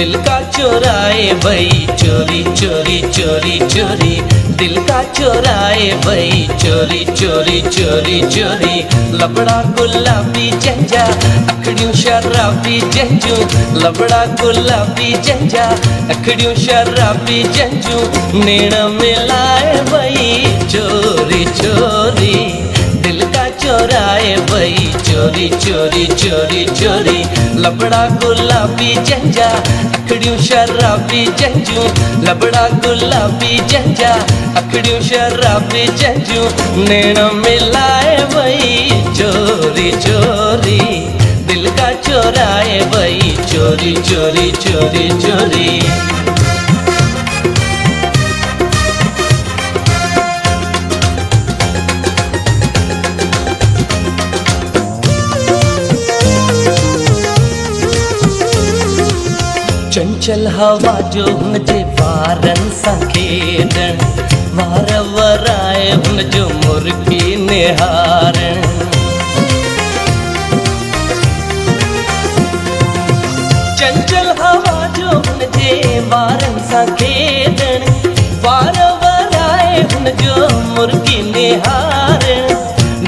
दिल का चोराए भाई चोरी चोरी चोरी चोरी, दिल का चोराए भाई चोरी चोरी चोरी चोरी। लबड़ा गुलाबी जंजा अखड़ियों शराबी जंजू, लबड़ा गुलाबी जंजा अखड़ियों शराबी जंजू, नेण मिलाए भाई चोरी चोरी, दिल का चोराए भाई चोरी चोरी चोरी चोरी। लबड़ा गुलाबी जंजा अखड़ियों शराबी जंजू, लबड़ा गुलाबी जंजा अखड़ियों शराबी जंजू, नेण मिलाए भाई चोरी चोरी, दिल का चोराए भाई चोरी चोरी चोरी चोरी। चंचल हवा जो हुनजे वारन सां खेॾण, वार वराए हुन जो मुर्गी निहारण। चंचल हवा जो हुनजे वारन सां खेॾण, वार वराए हुन जो मुर्गी निहारण।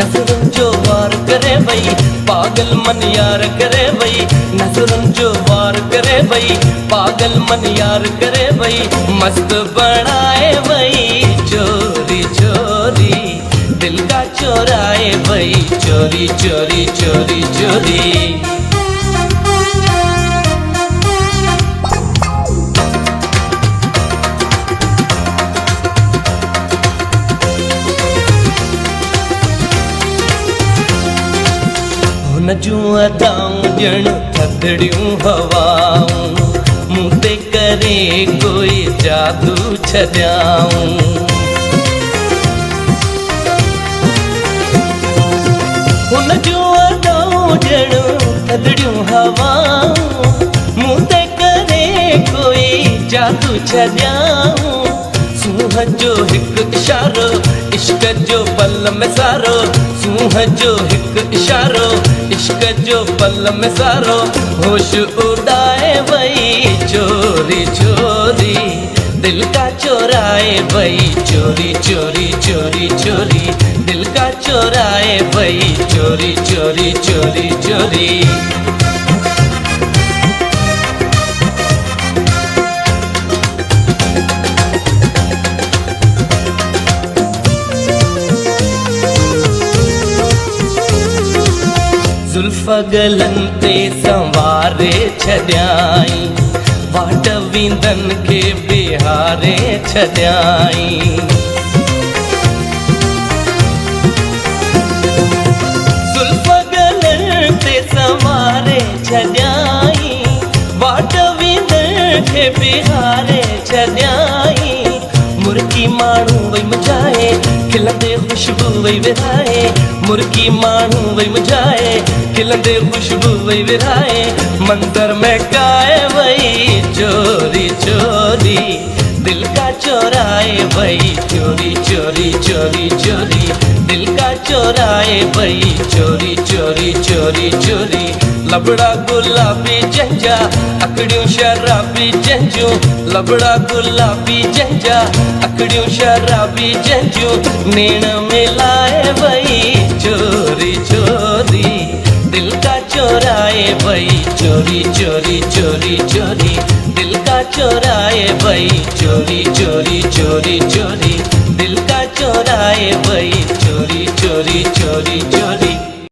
नज़रुनि जो वार करे वई पागल मन यार करे वई, नज़रुनि जो वार करे वई पागल मन यार करे वई, मस्त बनाए वई चोरी चोरी, दिल का चोराए वई चोरी चोरी चोरी चोरी। हुन जूं अदाऊं ॼण थधड़ियूं हवाऊं, मूं ते करे कोई जादू छॾियाऊं। हुन जूं अदाऊं ॼण थधड़ियूं हवाऊं, मूं ते करे कोई जादू छॾियाऊं। सूंह जो हिकु इशारो इश्क जो पल में सारो, सूंह जो हिकु इशारो इश्क जो पल में सारो, होश उड़ाए वई चोरी चोरी, दिल का चोराए वई चोरी चोरी चोरी चोरी, दिल का चोराए वई चोरी चोरी चोरी चोरी। जुल्फ गलन ते संवारे छॾियाई, वाट वींदन खे बिहारे छॾियाई। जुल्फ गलन ते संवारे छॾियाई, वाट वींदन खे बिहारे छॾियाई। मुर्गी माण्हू वई मुझाए खिलंदे ख़ुशबू वई विराए, मुर्गी माण्हू वई मुझाए खिलंदे ख़ुशबू वई विराए, मंदर में काए वई चोरी चोरी, दिल का चोराए वई चोरी चोरी चोरी चोरी, दिल का चोराए वई चोरी चोरी चोरी चोरी। लबड़ा गुलाबी जंजा अखड़ियों शराबी जंजू, लबड़ा गुलाबी जंजा अखड़ियों शराबी जंजू, नेण मिलाए वई चोरी चोरी, दिल का चोराए वई चोरी चोरी चोरी चोरी, दिल का चोराए वई चोरी चोरी चोरी चोरी, दिल का चोराए वई चोरी चोरी चोरी चोरी।